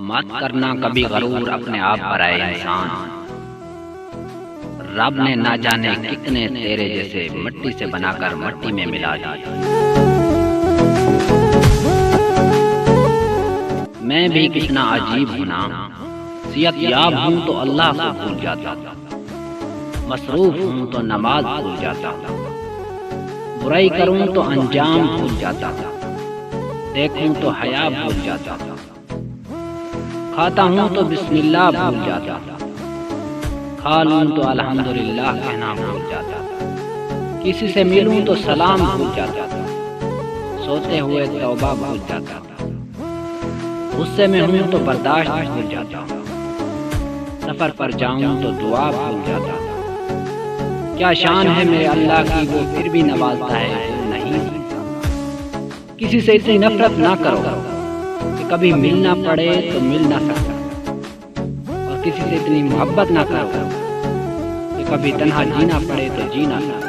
मत करना कभी गरूर अपने आप पर आए इंसान। रब ने ना जाने कितने तेरे जैसे मिट्टी से बनाकर मिट्टी में मिला दिया। मैं भी कितना अजीब हूं ना, सियत याब हूं तो अल्लाह को भूल जाता, मसरूफ हूं तो नमाज भूल जाता, बुराई करूं तो अंजाम भूल जाता, देखूं तो हया भूल जाता, खाता हूं तो बिस्मिल्लाह भूल जाता, खा लूं तो अल्हम्दुलिल्लाह कहना भूल जाता, किसी से मिलूं तो सलाम भूल जाता, सोते हुए तौबा भूल जाता, गुस्से में हूं तो बर्दाश्त भूल जाता, सफर पर जाऊं तो दुआ भूल जाता। क्या शान है मेरे अल्लाह की, वो फिर भी नवाजता है जो नहीं जीता। किसी से इतनी नफरत ना करो कि कभी मिलना पड़े तो मिल ना सकता, और किसी से इतनी मोहब्बत ना करो कि कभी तन्हा जीना पड़े तो जी ना सकता।